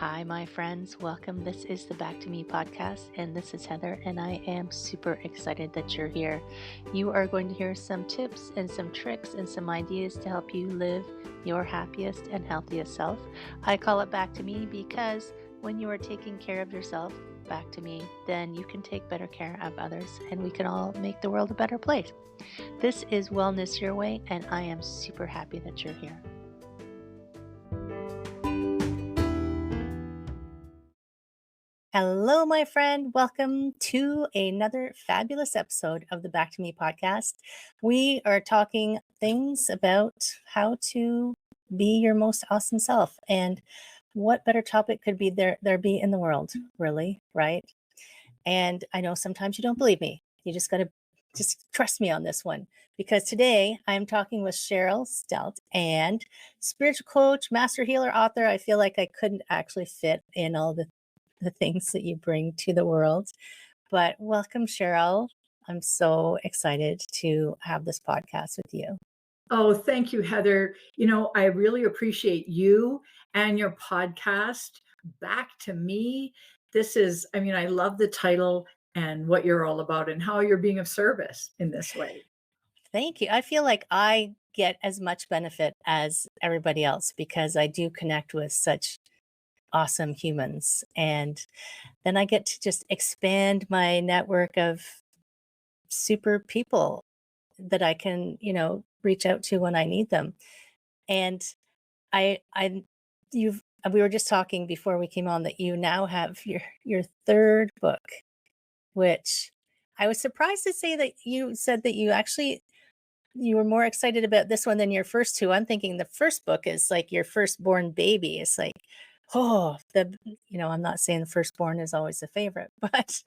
Hi, my friends. Welcome. This is the Back to Me podcast, and this is Heather, and I am super excited that you're here. You are going to hear some tips and some tricks and some ideas to help you live your happiest and healthiest self. I call it Back to Me because when you are taking care of yourself, back to me, then you can take better care of others, and we can all make the world a better place. This is Wellness Your Way, and I am super happy that you're here. Hello, my friend. Welcome to another fabulous episode of the Back to Me podcast. We are talking things about how to be your most awesome self. And what better topic could be there be in the world, really, right? And I know sometimes you don't believe me. You just got to just trust me on this one, because today I'm talking with Cheryl Stelte, and spiritual coach, master healer, author. I feel like I couldn't actually fit in all the things that you bring to the world. But welcome, Cheryl. I'm so excited to have this podcast with you. Oh, thank you, Heather. I really appreciate you and your podcast, Back to Me. I love the title and what you're all about and how you're being of service in this way. Thank you. I feel like I get as much benefit as everybody else because I do connect with such awesome humans. And then I get to just expand my network of super people that I can, reach out to when I need them. And I we were just talking before we came on that you now have your third book, which I was surprised to say that you said that you were more excited about this one than your first two. I'm thinking the first book is like your firstborn baby. It's like, oh, I'm not saying the firstborn is always a favorite, but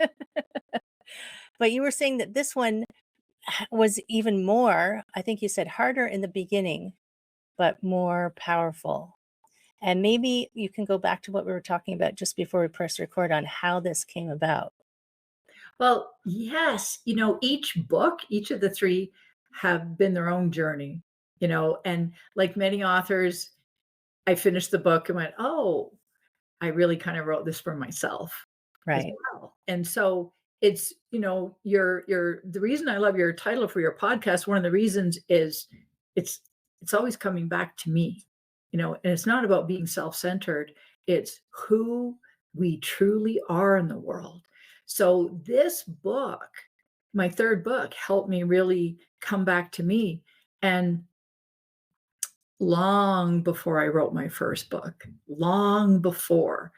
but you were saying that this one was even more, I think you said harder in the beginning, but more powerful. And maybe you can go back to what we were talking about just before we press record on how this came about. Well, yes, each of the three have been their own journey, and like many authors, I finished the book and went, oh, I really kind of wrote this for myself as Right. well. And so it's, your the reason I love your title for your podcast, one of the reasons is it's it's always coming back to me, and it's not about being self-centered. It's who we truly are in the world. So this book, my third book, helped me really come back to me. And long before I wrote my first book, long before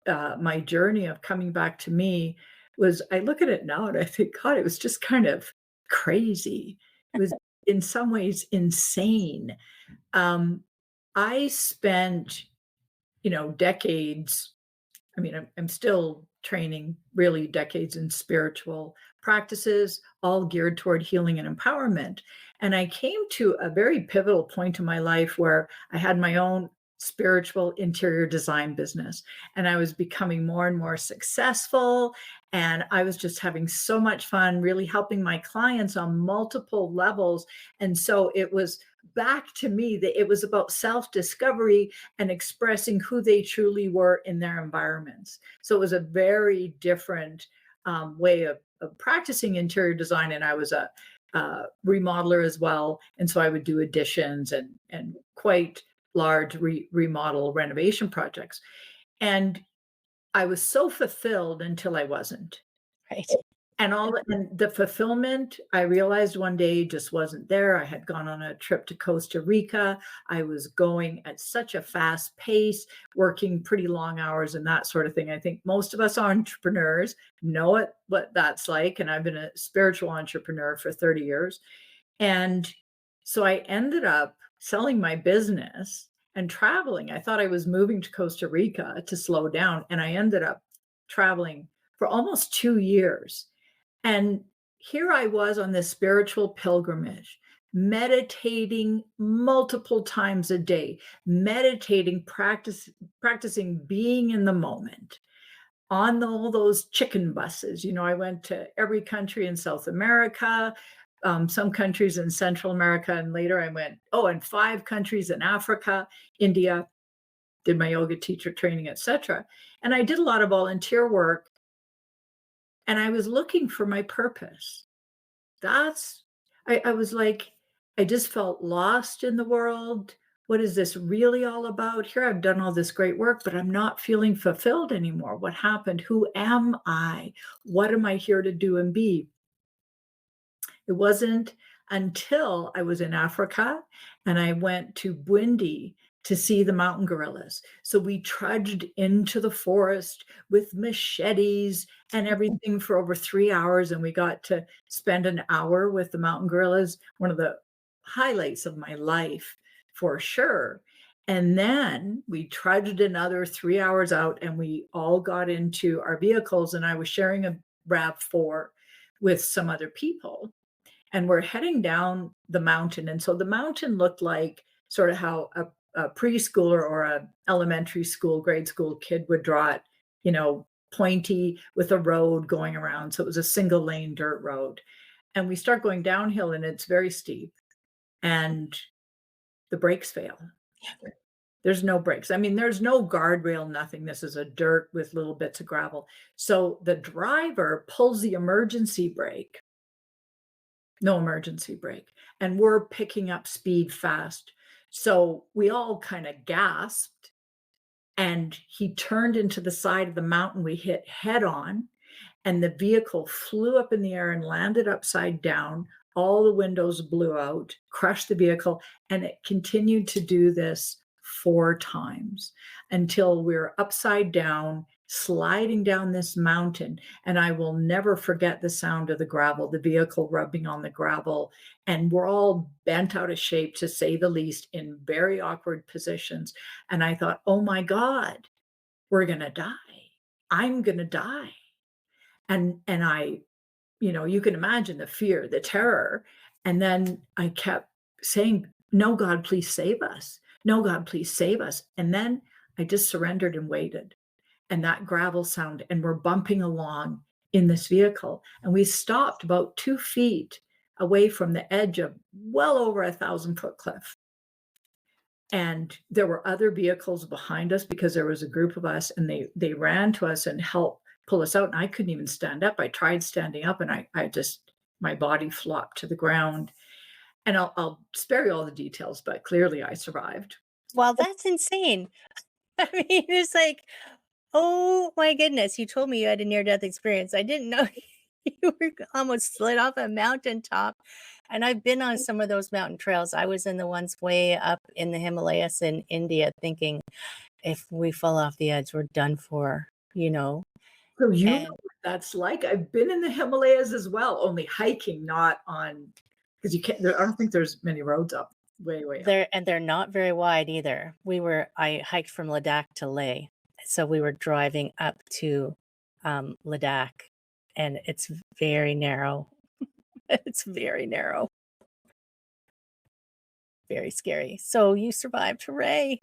my journey of coming back to me was, I look at it now and I think, God, it was just kind of crazy. It was in some ways insane. Um, I spent, decades. I'm still training, really decades in spiritual practices, all geared toward healing and empowerment. And I came to a very pivotal point in my life where I had my own spiritual interior design business, and I was becoming more and more successful. And I was just having so much fun, really helping my clients on multiple levels. And so it was back to me that it was about self discovery and expressing who they truly were in their environments. So it was a very different way of practicing interior design. And I was a remodeler as well. And so I would do additions and quite large remodel renovation projects. And I was so fulfilled until I wasn't. Right. And the fulfillment, I realized one day, just wasn't there. I had gone on a trip to Costa Rica. I was going at such a fast pace, working pretty long hours and that sort of thing. I think most of us entrepreneurs know what that's like. And I've been a spiritual entrepreneur for 30 years. And so I ended up selling my business and traveling. I thought I was moving to Costa Rica to slow down, and I ended up traveling for almost 2 years. And here I was on this spiritual pilgrimage, meditating multiple times a day, practicing being in the moment on all those chicken buses. I went to every country in South America, some countries in Central America, and later I went, and 5 countries in Africa, India, did my yoga teacher training, etc. And I did a lot of volunteer work, and I was looking for my purpose. That's I was like, I just felt lost in the world. What is this really all about? Here I've done all this great work, but I'm not feeling fulfilled anymore. What happened? Who am I? What am I here to do and be? It wasn't until I was in Africa and I went to Bwindi to see the mountain gorillas. So we trudged into the forest with machetes and everything for over 3 hours. And we got to spend an hour with the mountain gorillas, one of the highlights of my life for sure. And then we trudged another 3 hours out and we all got into our vehicles. And I was sharing a RAV4 with some other people, and we're heading down the mountain. And so the mountain looked like sort of how a preschooler or a elementary school, grade school kid would draw it, you know, pointy with a road going around. So it was a single lane dirt road. And we start going downhill and it's very steep and the brakes fail. There's no brakes. I mean, there's no guardrail, nothing. This is a dirt with little bits of gravel. So the driver pulls the emergency brake, no emergency brake, and we're picking up speed fast. So we all kind of gasped, and he turned into the side of the mountain we hit head on, and the vehicle flew up in the air and landed upside down. All the windows blew out, crushed the vehicle, and it continued to do this 4 times until we're upside down, sliding down this mountain. And I will never forget the sound of the gravel, the vehicle rubbing on the gravel. And we're all bent out of shape, to say the least, in very awkward positions. And I thought, oh my God, we're going to die. I'm going to die. And I, you can imagine the fear, the terror. And then I kept saying, no, God, please save us. No, God, please save us. And then I just surrendered and waited. And that gravel sound, and we're bumping along in this vehicle. And we stopped about 2 feet away from the edge of well over 1,000-foot cliff. And there were other vehicles behind us because there was a group of us, and they ran to us and helped pull us out. And I couldn't even stand up. I tried standing up, and I just, my body flopped to the ground. And I'll spare you all the details, but clearly I survived. Well, that's insane. I mean, it's like, oh my goodness, you told me you had a near-death experience. I didn't know you were almost slid off a mountaintop. And I've been on some of those mountain trails. I was in the ones way up in the Himalayas in India thinking, if we fall off the edge, we're done for, you know? So you know And what that's like. I've been in the Himalayas as well, only hiking, not on, because you can't. I don't think there's many roads up, way, way up. they're not very wide either. I hiked from Ladakh to Leh. So we were driving up to Ladakh, and it's very narrow. It's very narrow, very scary. So you survived. Hooray.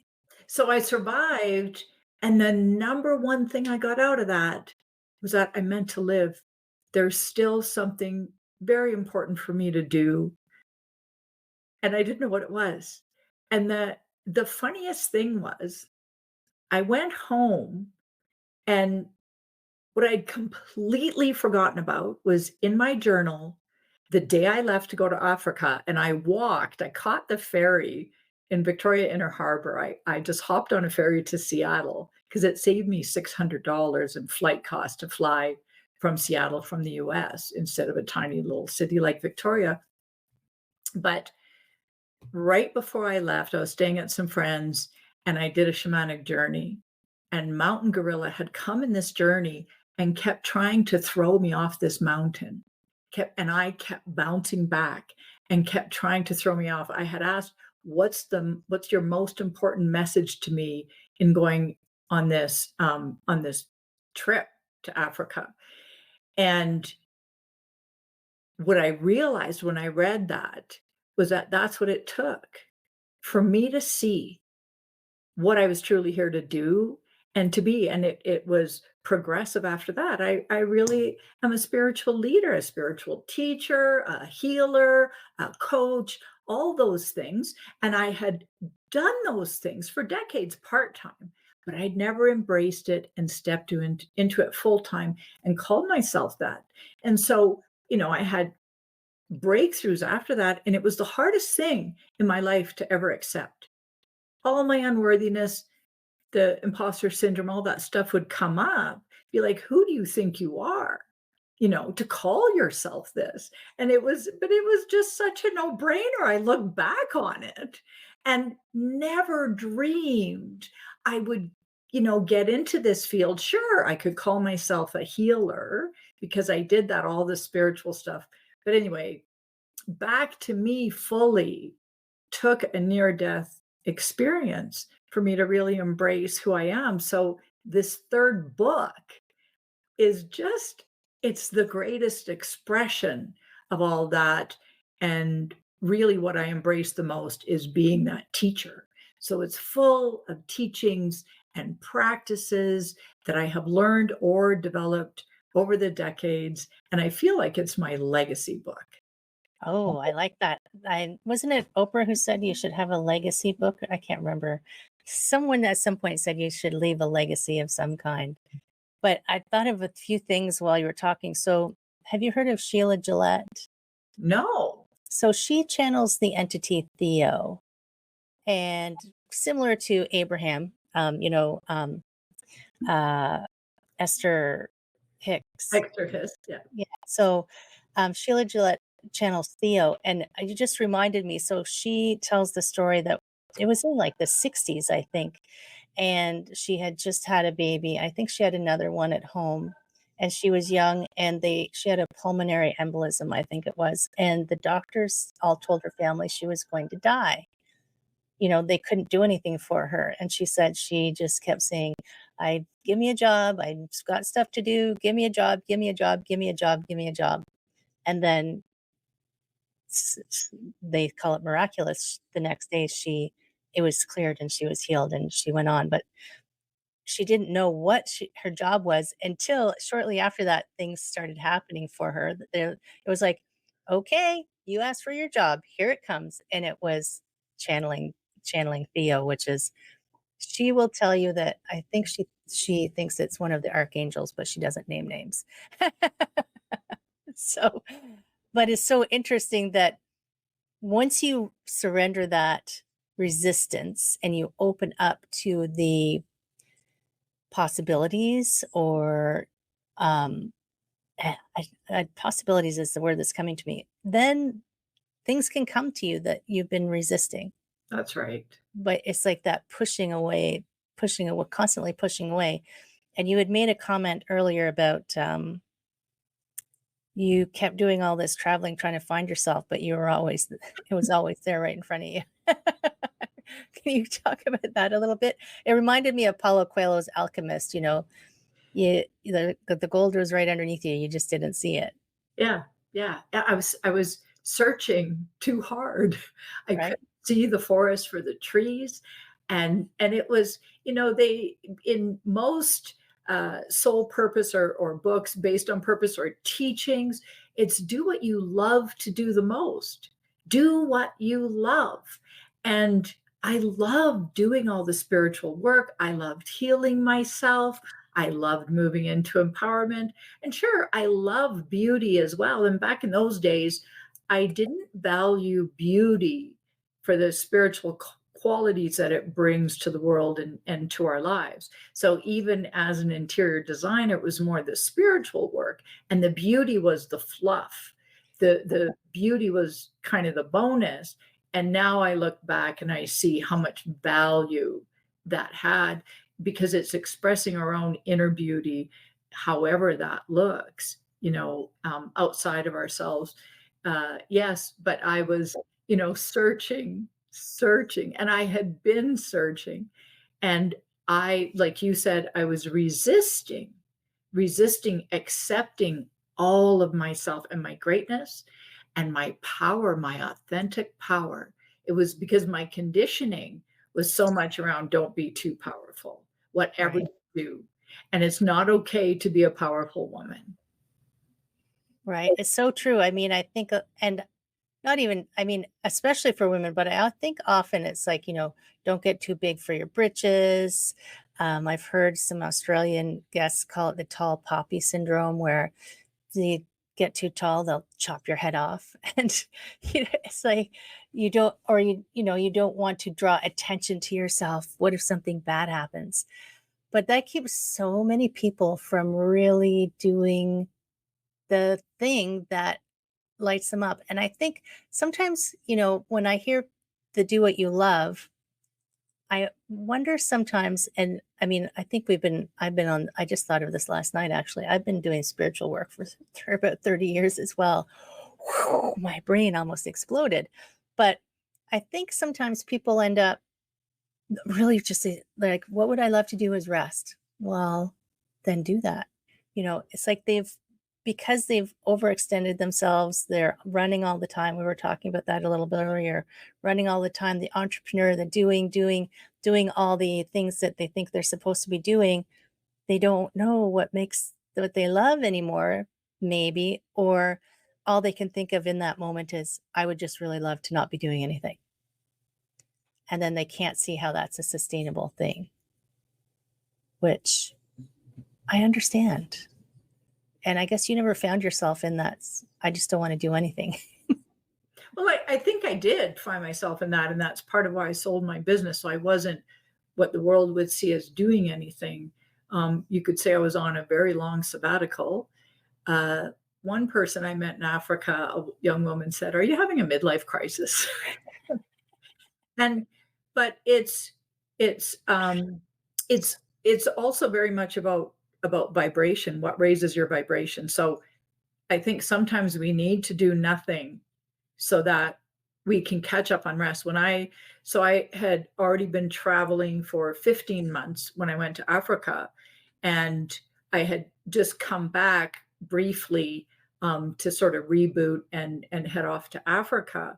So I survived, and the number one thing I got out of that was that I meant to live. There's still something very important for me to do, and I didn't know what it was. And the funniest thing was I went home, and what I'd completely forgotten about was in my journal the day I left to go to Africa, and I caught the ferry in Victoria Inner Harbor. I just hopped on a ferry to Seattle because it saved me $600 in flight cost to fly from Seattle from the US instead of a tiny little city like Victoria. But right before I left, I was staying at some friends and I did a shamanic journey. And Mountain Gorilla had come in this journey and kept trying to throw me off this mountain. And I kept bouncing back and kept trying to throw me off. I had asked, what's your most important message to me in going on this trip to Africa? And what I realized when I read that was that that's what it took for me to see what I was truly here to do and to be. And it was progressive after that. I really am a spiritual leader, a spiritual teacher, a healer, a coach, all those things. And I had done those things for decades part time. but I'd never embraced it and stepped into it full time and called myself that. And so, I had breakthroughs after that, and it was the hardest thing in my life to ever accept. All my unworthiness, the imposter syndrome, all that stuff would come up, be like, "Who do you think you are?" To call yourself this. And it was just such a no-brainer. I look back on it and never dreamed I would, get into this field. Sure, I could call myself a healer because I did that, all the spiritual stuff. But anyway, back to me fully took a near death experience for me to really embrace who I am. So this third book is just it's the greatest expression of all that, and really what I embrace the most is being that teacher. So it's full of teachings and practices that I have learned or developed over the decades, and I feel like it's my legacy book. Oh, I like that. I wasn't it Oprah who said you should have a legacy book? I can't remember. Someone at some point said you should leave a legacy of some kind. But I thought of a few things while you were talking. So, have you heard of Sheila Gillette? No. So she channels the entity Theo, and similar to Abraham, uh, Esther Hicks. Exorcist, yeah. Yeah. So Sheila Gillette channels Theo, and you just reminded me. So she tells the story that it was in like the 60s, I think, and she had just had a baby. I think she had another one at home, and she was young, and she had a pulmonary embolism, I think it was, and the doctors all told her family she was going to die. They couldn't do anything for her. And she said she just kept saying, I give me a job. I've got stuff to do. Give me a job. Give me a job. Give me a job. Give me a job. And then they call it miraculous. The next day, it was cleared and she was healed and she went on. But she didn't know what her job was until shortly after that, things started happening for her. It was like, okay, you asked for your job. Here it comes. And it was channeling, channeling Theo, which is she will tell you that I think she thinks it's one of the archangels, but she doesn't name names. So, but it's so interesting that once you surrender that resistance and you open up to the possibilities or um possibilities is the word that's coming to me, then things can come to you that you've been resisting. That's right. But it's like that pushing away, constantly pushing away. And you had made a comment earlier about you kept doing all this traveling trying to find yourself, but you were always it was always there right in front of you. Can you talk about that a little bit? It reminded me of Paulo Coelho's Alchemist, the gold was right underneath you, you just didn't see it, Yeah, yeah. I was searching too hard. I right? couldn't see the forest for the trees, and it was, they in most soul purpose or books based on purpose or teachings, it's do what you love to do the most. Do what you love, and I loved doing all the spiritual work. I loved healing myself. I loved moving into empowerment. And sure, I love beauty as well. And back in those days, I didn't value beauty for the spiritual qualities that it brings to the world and to our lives. So even as an interior designer, it was more the spiritual work, and the beauty was the fluff. The beauty was kind of the bonus. And now I look back and I see how much value that had, because it's expressing our own inner beauty, however that looks, outside of ourselves. Yes, but I was, searching, and I had been searching. And like you said, I was resisting accepting all of myself and my greatness and my power, my authentic power. It was because my conditioning was so much around don't be too powerful, whatever Right. you do. And it's not okay to be a powerful woman. Right. It's so true. I mean, I think, and not even, I mean, especially for women, but I think often it's like, don't get too big for your britches. I've heard some Australian guests call it the tall poppy syndrome, where you get too tall, they'll chop your head off. And it's like you don't, or you don't want to draw attention to yourself. What if something bad happens? But that keeps so many people from really doing the thing that lights them up. And I think sometimes, when I hear the do what you love, I wonder sometimes, and I mean, I just thought of this last night actually. I've been doing spiritual work for about 30 years as well. Whew, my brain almost exploded. But I think sometimes people end up really just like, what would I love to do is rest. Well, then do that. It's like because they've overextended themselves, they're running all the time. We were talking about that a little bit earlier, running all the time, the entrepreneur, the doing all the things that they think they're supposed to be doing. They don't know what they love anymore, maybe, or all they can think of in that moment is, I would just really love to not be doing anything. And then they can't see how that's a sustainable thing, which I understand. And I guess you never found yourself in that, I just don't want to do anything. Well, I think I did find myself in that, and that's part of why I sold my business. So I wasn't what the world would see as doing anything. You could say I was on a very long sabbatical. Uh, One person I met in Africa, a young woman said, "Are you having a midlife crisis?" And but it's it's also very much about vibration, what raises your vibration. So I think sometimes we need to do nothing so that we can catch up on rest. I had already been traveling for 15 months when I went to Africa, and I had just come back briefly to sort of reboot and head off to Africa.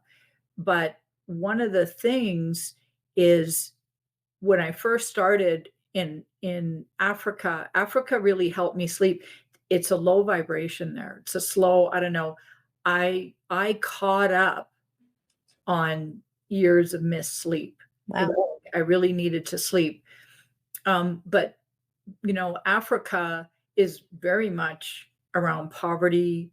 But one of the things is when I first started in Africa, Africa really helped me sleep. It's a low vibration there. It's a slow, I don't know. I caught up on years of missed sleep. Wow. I really needed to sleep. But Africa is very much around poverty.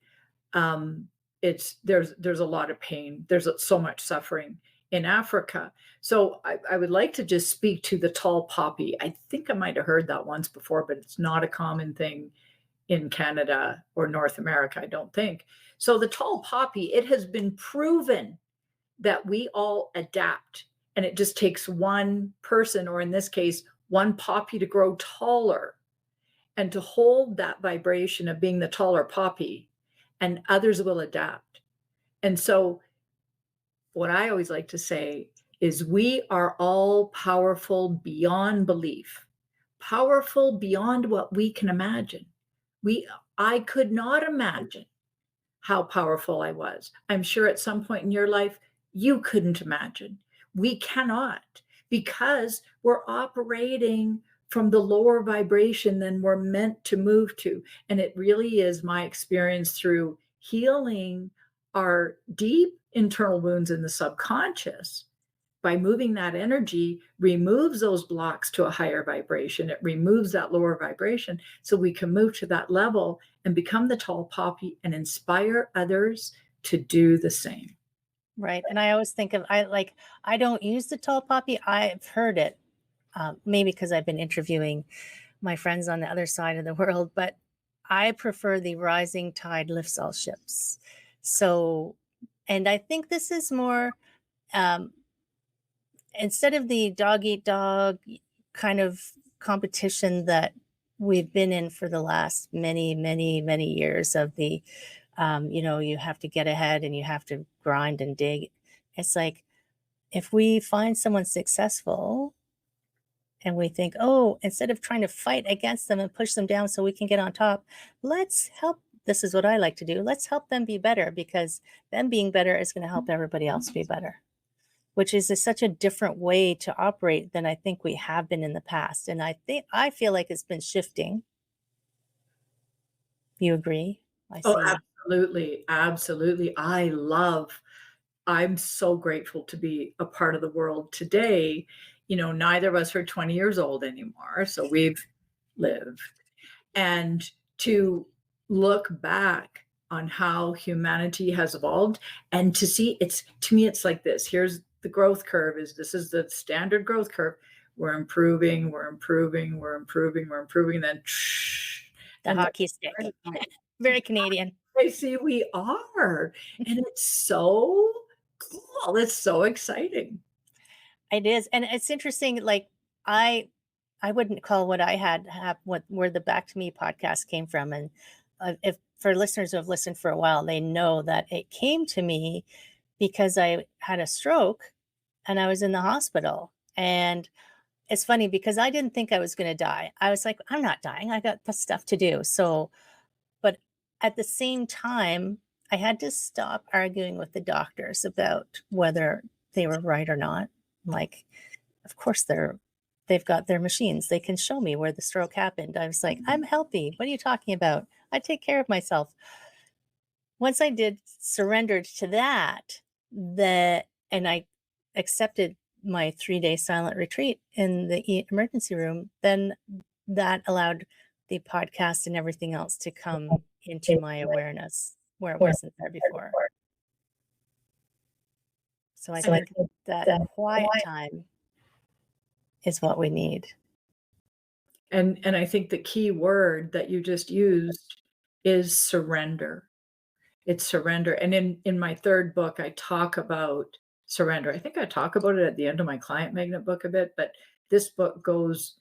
um, there's a lot of pain. There's so much suffering in Africa. So I would like to just speak to the tall poppy. I think I might have heard that once before, but it's not a common thing in Canada or North America, I don't think. So the tall poppy, it has been proven that we all adapt, and it just takes one person, or in this case, one poppy, to grow taller and to hold that vibration of being the taller poppy, and others will adapt. And so, what I always like to say is, we are all powerful beyond belief, powerful beyond what we can imagine. We, I could not imagine how powerful I was. I'm sure at some point in your life, you couldn't imagine. We cannot, because we're operating from the lower vibration than we're meant to move to. And it really is my experience through healing our deep internal wounds in the subconscious. By moving that energy, removes those blocks to a higher vibration. It removes that lower vibration so we can move to that level and become the tall poppy and inspire others to do the same. Right. And I always think of, I don't use the tall poppy. I've heard it, maybe because I've been interviewing my friends on the other side of the world, but I prefer the rising tide lifts all ships. So, and I think this is more, um, instead of the dog eat dog kind of competition that we've been in for the last many, many, many years of you have to get ahead and you have to grind and dig. It's like, if we find someone successful and we think, oh, instead of trying to fight against them and push them down so we can get on top, let's help. This is what I like to do. Let's help them be better, because them being better is going to help everybody else be better, which is such a different way to operate than I think we have been in the past. And I feel like it's been shifting. You agree? I Oh, see. absolutely. Absolutely. I'm so grateful to be a part of the world today neither of us are 20 years old anymore. So we've lived. And to look back on how humanity has evolved and to see to me, it's like this. Here's the growth curve this is the standard growth curve. We're improving, we're improving, we're improving, we're improving. Then, The and hockey stick. Very Canadian. I see we are. And it's so cool. It's so exciting. It is, and it's interesting, like, I I wouldn't call what I had where the Back to Me podcast came from, and, if for listeners who have listened for a while, they know that it came to me because I had a stroke and I was in the hospital, and it's funny because I didn't think I was gonna die. I was like, "I'm not dying, I got the stuff to do." So but at the same time, I had to stop arguing with the doctors about whether they were right or not. Like, of course they've got their machines. They can show me where the stroke happened. I was like, "I'm healthy. What are you talking about? I take care of myself." Once I did surrendered to that, and I accepted my 3-day silent retreat in the emergency room, then that allowed the podcast and everything else to come into my awareness where it wasn't there before. So I And think that quiet time is what we need. and I think the key word that you just used is surrender. It's surrender. And in my third book, I talk about surrender. I think I talk about it at the end of my client magnet book a bit, but this book goes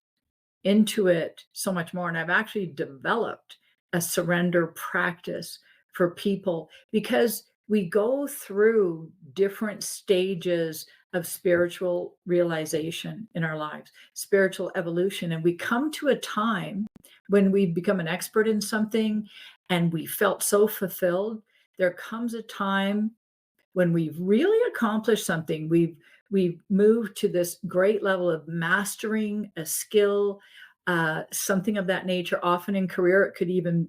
into it so much more. And I've actually developed a surrender practice for people because we go through different stages of spiritual realization in our lives, spiritual evolution. And we come to a time when we become an expert in something and we felt so fulfilled. There comes a time when we've really accomplished something. We've moved to this great level of mastering a skill, something of that nature. Often in career, it could even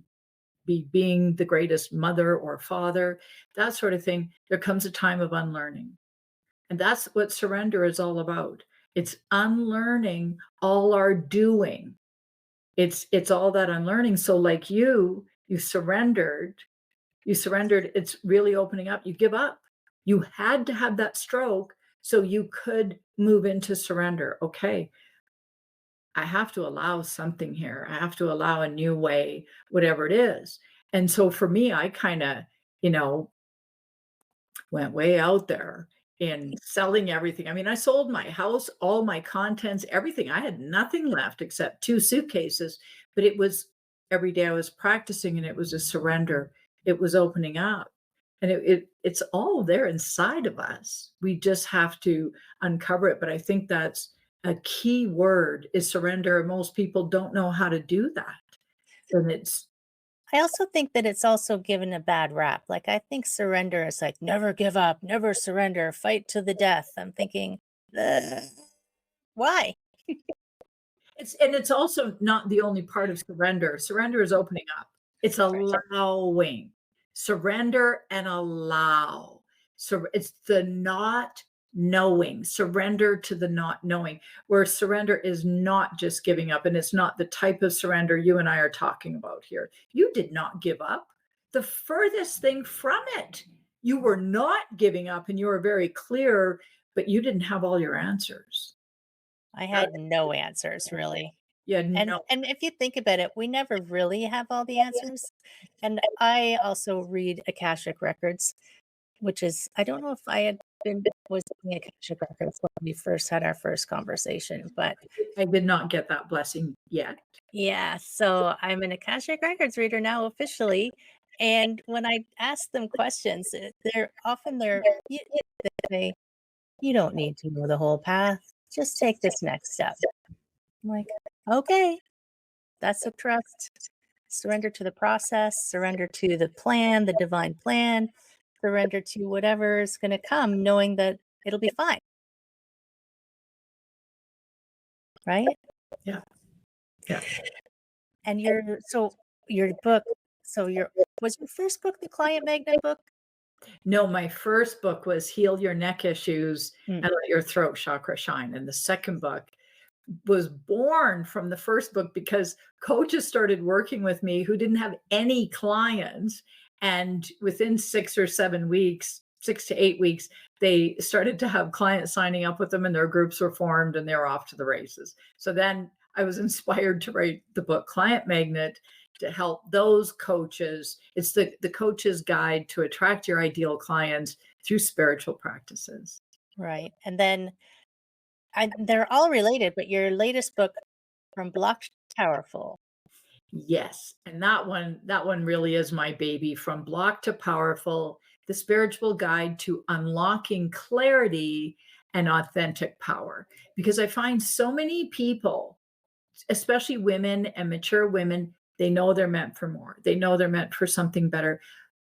be being the greatest mother or father, that sort of thing. There comes a time of unlearning. And that's what surrender is all about. It's unlearning all our doing. It's all that unlearning. So like you surrendered, it's really opening up. You give up. You had to have that stroke so you could move into surrender. Okay, I have to allow something here. I have to allow a new way, whatever it is. And so for me, I kind of, you know, went way out there in selling everything. I mean, I sold my house, all my contents, everything. I had nothing left except 2 suitcases, but it was every day I was practicing and it was a surrender. It was opening up. And it's all there inside of us. We just have to uncover it. But I think that's a key word is surrender. Most people don't know how to do that. And it's I also think that it's also given a bad rap. Like, I think surrender is like, never give up, never surrender, fight to the death. I'm thinking, "Ugh, why?" it's also not the only part of surrender. Surrender is opening up. It's Right. allowing. Surrender and allow. So it's the not knowing. Surrender to the not knowing, where surrender is not just giving up, and it's not the type of surrender you and I are talking about here. You did not give up. The furthest thing from it. You were not giving up, and you were very clear, but you didn't have all your answers. I had no answers really. Yeah, And no. and if you think about it, we never really have all the answers. And I also read Akashic records, which is I don't know if I had been was reading Akashic records when we first had our first conversation, but I did not get that blessing yet. yeah, so I'm an Akashic records reader now officially. And when I ask them questions, they're they say, "You don't need to know the whole path. Just take this next step." I'm like, "Okay, that's a trust. Surrender to the process, surrender to the plan, the divine plan, surrender to whatever is gonna come, knowing that it'll be fine." Right? Yeah, yeah. And your book, so your was your first book the Client Magnet book? No, my first book was Heal Your Neck Issues Mm, and Let Your Throat Chakra Shine, and the second book was born from the first book because coaches started working with me who didn't have any clients. And within 6 or 7 weeks, 6 to 8 weeks, they started to have clients signing up with them and their groups were formed and they were off to the races. So then I was inspired to write the book Client Magnet to help those coaches. It's the coach's guide to attract your ideal clients through spiritual practices. right. And then they're all related, but your latest book, From Blocked to Powerful. Yes, and that one really is my baby, From Block to Powerful, the spiritual guide to unlocking clarity and authentic power. Because I find so many people, especially women and mature women, they know they're meant for more. They know they're meant for something better.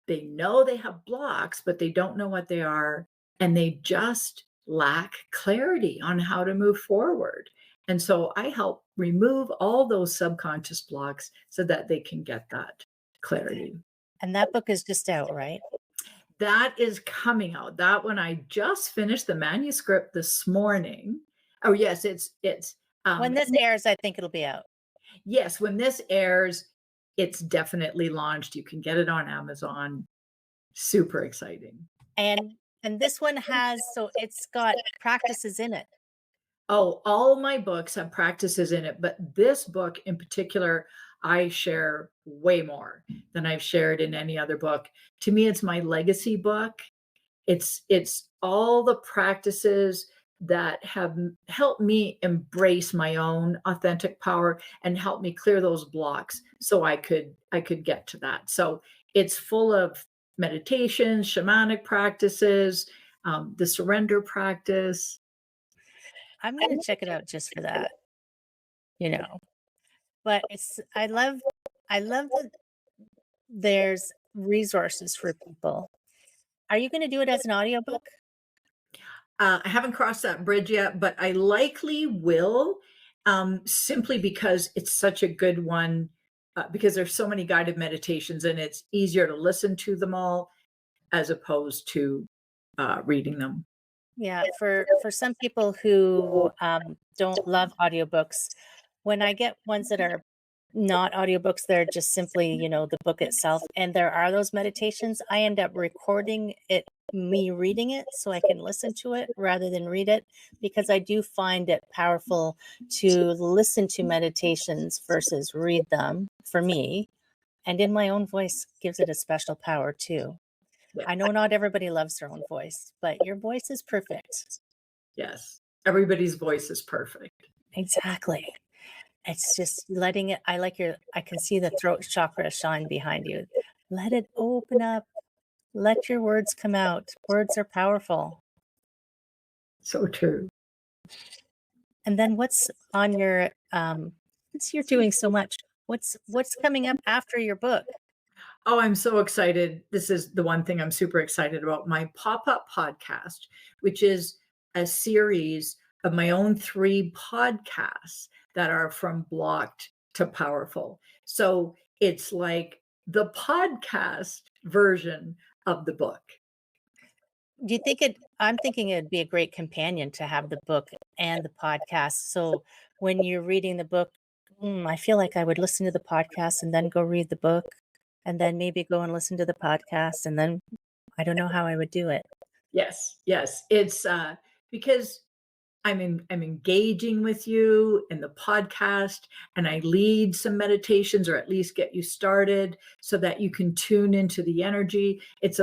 They know they have blocks, but they don't know what they are, and they just lack clarity on how to move forward. And so I help remove all those subconscious blocks so that they can get that clarity. And that book is just out, right? That is coming out. That one I just finished the manuscript this morning. Oh yes, it's When this airs, I think it'll be out. yes, when this airs, it's definitely launched. You can get it on Amazon. Super exciting. And and this one has so it's got practices in it. Oh, all my books have practices in it, but this book in particular, I share way more than I've shared in any other book. To me, it's my legacy book. It's all the practices that have helped me embrace my own authentic power and help me clear those blocks so I could get to that. So it's full of meditations, shamanic practices, the surrender practice. I'm gonna check it out just for that, you know. But I love that there's resources for people. Are you gonna do it as an audiobook? I haven't crossed that bridge yet, but I likely will, simply because it's such a good one, because there's so many guided meditations and it's easier to listen to them all as opposed to reading them. Yeah, for some people who don't love audiobooks, when I get ones that are not audiobooks, they're just simply, the book itself, and there are those meditations, I end up recording it, me reading it, so I can listen to it rather than read it, because I do find it powerful to listen to meditations versus read them for me, and in my own voice gives it a special power too. Yeah. I know not everybody loves their own voice, but your voice is perfect. Yes. Everybody's voice is perfect. Exactly. It's just letting it I can see the throat chakra shine behind you. Let it open up. Let your words come out. Words are powerful. So true. And then what's on your since you're doing so much, what's coming up after your book? Oh, I'm so excited. This is the one thing I'm super excited about. My pop-up podcast, which is a series of my own 3 podcasts that are from blocked to powerful. So it's like the podcast version of the book. Do you think I'm thinking it'd be a great companion to have the book and the podcast. So when you're reading the book, I feel like I would listen to the podcast and then go read the book and then maybe go and listen to the podcast and then I don't know how I would do it. Yes, yes. It's because I'm engaging with you in the podcast and I lead some meditations or at least get you started so that you can tune into the energy. It's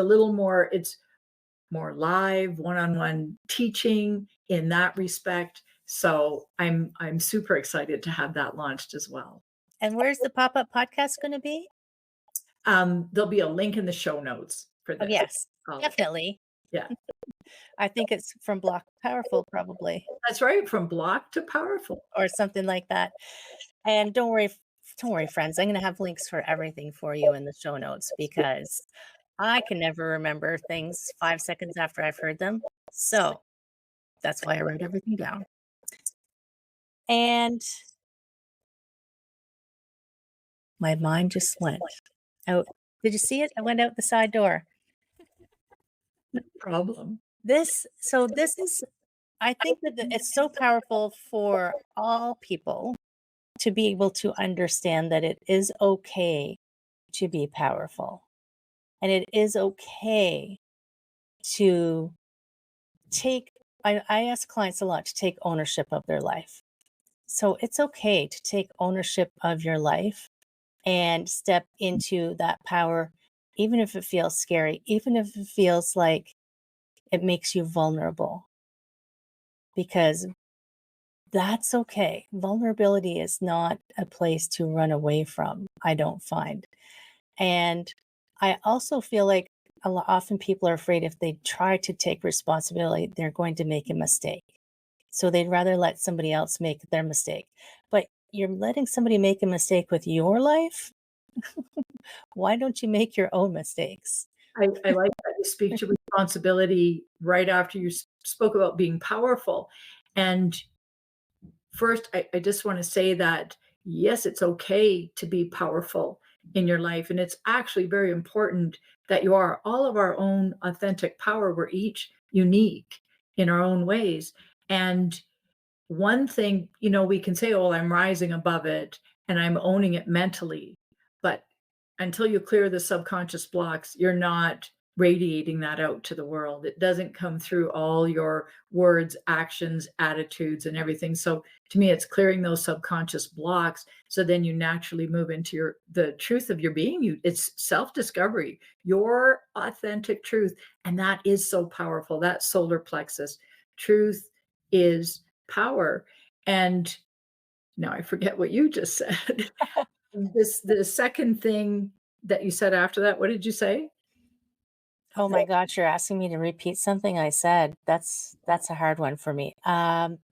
more live, one-on-one teaching in that respect. So I'm super excited to have that launched as well. And where's the pop-up podcast going to be? There'll be a link in the show notes for Oh, this. yes, Oh, definitely. yeah, I think it's from Block Powerful probably that's right. From block to powerful. or something like that. And don't worry, friends. I'm going to have links for everything for you in the show notes because I can never remember things 5 seconds after I've heard them. So that's why I write everything down. And my mind just went out. Did you see it? I went out the side door. Problem. This is I think that it's so powerful for all people to be able to understand that it is okay to be powerful. And it is okay to take I ask clients a lot to take ownership of their life. So it's okay to take ownership of your life and step into that power, even if it feels scary, even if it feels like it makes you vulnerable, because that's okay. Vulnerability is not a place to run away from, I don't find. And I also feel like often people are afraid if they try to take responsibility, they're going to make a mistake. So they'd rather let somebody else make their mistake. But you're letting somebody make a mistake with your life. Why don't you make your own mistakes? I like that you speak to responsibility right after you spoke about being powerful. And first, I just want to say that yes, it's okay to be powerful in your life. And it's actually very important that you are all of our own authentic power. We're each unique in our own ways. And one thing, we can say, oh, I'm rising above it and I'm owning it mentally. But until you clear the subconscious blocks, you're not radiating that out to the world. It doesn't come through all your words, actions, attitudes, and everything. So to me, it's clearing those subconscious blocks. So then you naturally move into the truth of your being. It's self-discovery, your authentic truth. And that is so powerful. That solar plexus. Truth is power. And now I forget what you just said. The second thing that you said after that, what did you say? Oh my gosh, you're asking me to repeat something I said. That's a hard one for me.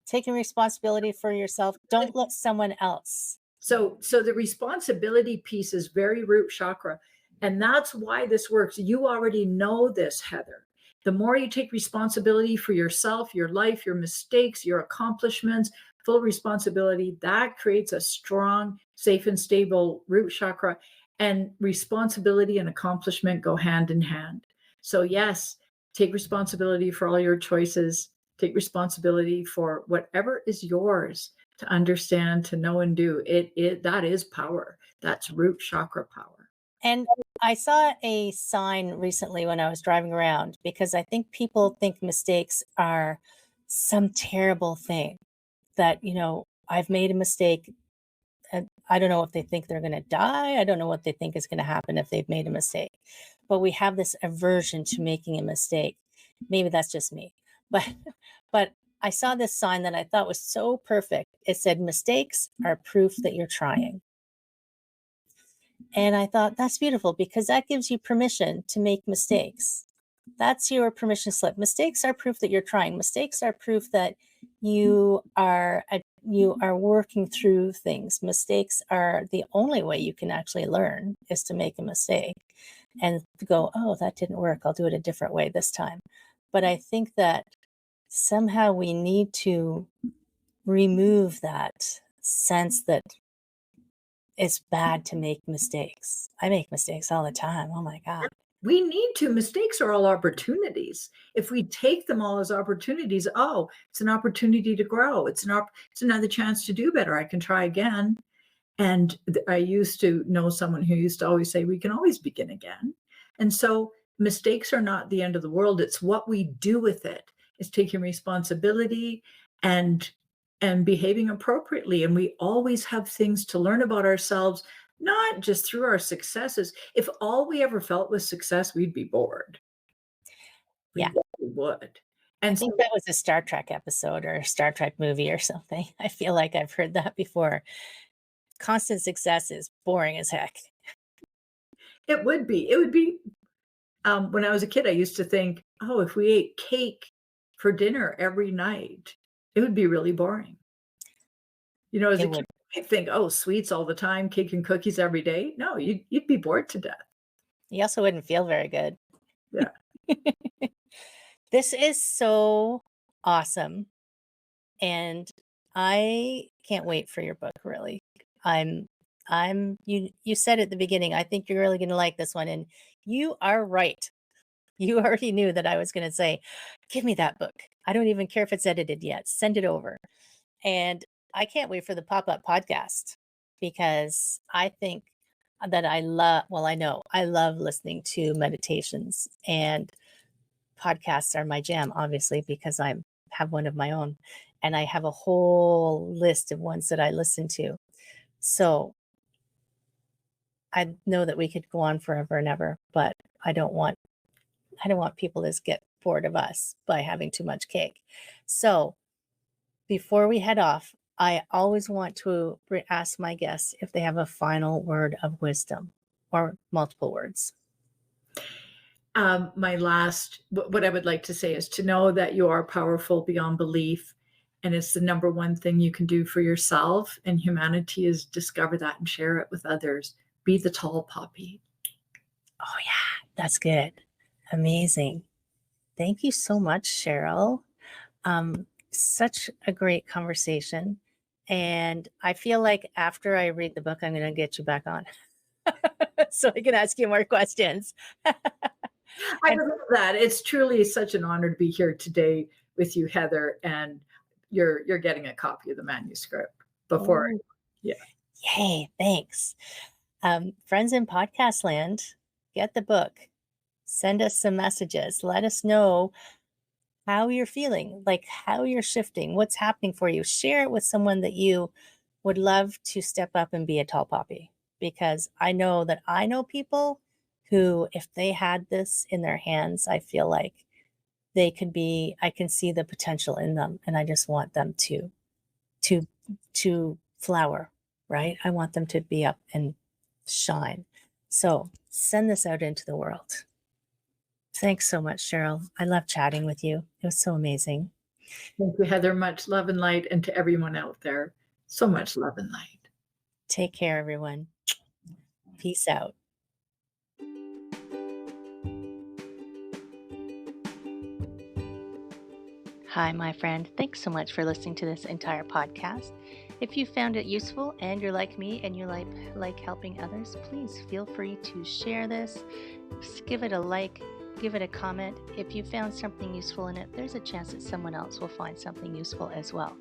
Taking responsibility for yourself. Don't let someone else. So the responsibility piece is very root chakra. And that's why this works. You already know this, Heather. The more you take responsibility for yourself, your life, your mistakes, your accomplishments, full responsibility, that creates a strong, safe, and stable root chakra. And responsibility and accomplishment go hand in hand. So, yes, take responsibility for all your choices, take responsibility for whatever is yours to understand, to know and do. It that is power. That's root chakra power. And I saw a sign recently when I was driving around because I think people think mistakes are some terrible thing that, I've made a mistake. And I don't know if they think they're going to die. I don't know what they think is going to happen if they've made a mistake. But we have this aversion to making a mistake. Maybe that's just me. But but I saw this sign that I thought was so perfect. It said mistakes are proof that you're trying. And I thought that's beautiful because that gives you permission to make mistakes. That's your permission slip. Mistakes are proof that you're trying. Mistakes are proof that you are working through things. Mistakes are the only way you can actually learn is to make a mistake and to go, oh, that didn't work. I'll do it a different way this time. But I think that somehow we need to remove that sense that it's bad to make mistakes. I make mistakes all the time. Oh my God. We need to. Mistakes are all opportunities. If we take them all as opportunities, oh, it's an opportunity to grow. It's another chance to do better. I can try again. And I used to know someone who used to always say, we can always begin again. And so mistakes are not the end of the world. It's what we do with it. It's taking responsibility and behaving appropriately. And we always have things to learn about ourselves, not just through our successes. If all we ever felt was success, we'd be bored. We Yeah. really would. I And so think that was a Star Trek episode or a Star Trek movie or something. I feel like I've heard that before. Constant success is boring as heck. it would be when I was a kid, I used to think, oh, if we ate cake for dinner every night, it would be really boring. As a It kid, would. I think, oh, sweets all the time, cake and cookies every day. No, you'd be bored to death. You also wouldn't feel very good. Yeah. This is so awesome. And I can't wait for your book, really. I'm you said at the beginning, I think you're really gonna like this one. And you are right. You already knew that I was going to say, give me that book. I don't even care if it's edited yet. Send it over. And I can't wait for the pop-up podcast because I think that I know I love listening to meditations, and podcasts are my jam, obviously, because I have one of my own and I have a whole list of ones that I listen to. So I know that we could go on forever and ever, but I don't want I don't want people to get bored of us by having too much cake. So before we head off, I always want to ask my guests if they have a final word of wisdom or multiple words. What I would like to say is to know that you are powerful beyond belief. And it's the number one thing you can do for yourself and humanity is discover that and share it with others. Be the tall poppy. Oh, yeah, that's good. Amazing. Thank you so much, Cheryl. Such a great conversation. And I feel like after I read the book, I'm going to get you back on so I can ask you more questions. I And would love that. It's truly such an honor to be here today with you, Heather, and you're getting a copy of the manuscript before. oh, Yeah. yay, thanks. Friends in podcast land, get the book. Send us some messages. Let us know how you're feeling, like how you're shifting, what's happening for you. Share it with someone that you would love to step up and be a tall poppy, because I know that I know people who, if they had this in their hands, I feel like they could be, I can see the potential in them, and I just want them to to flower, right? I want them to be up and shine. So send this out into the world. Thanks so much, Cheryl. I love chatting with you. It was so amazing. Thank you, Heather. Much love and light, and to everyone out there, so much love and light. Take care, everyone. Peace out. Hi, my friend. Thanks so much for listening to this entire podcast. If you found it useful and you're like me and you like helping others, please feel free to share this. Give it a like, give it a comment. If you found something useful in it, there's a chance that someone else will find something useful as well.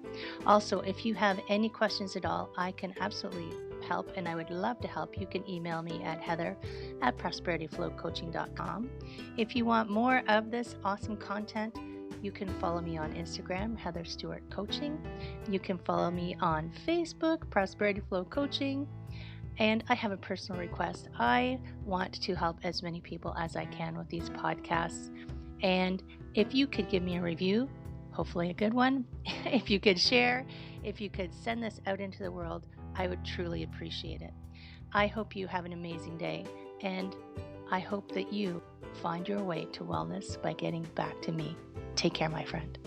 Also, if you have any questions at all, I can absolutely help, and I would love to help. You can email me at heather@prosperityflowcoaching.com. If you want more of this awesome content, you can follow me on Instagram, Heather Stewart Coaching. You can follow me on Facebook, Prosperity Flow Coaching. And I have a personal request. I want to help as many people as I can with these podcasts. And if you could give me a review, hopefully a good one, if you could share, if you could send this out into the world, I would truly appreciate it. I hope you have an amazing day, and I hope that you find your way to wellness by getting back to me. Take care, my friend.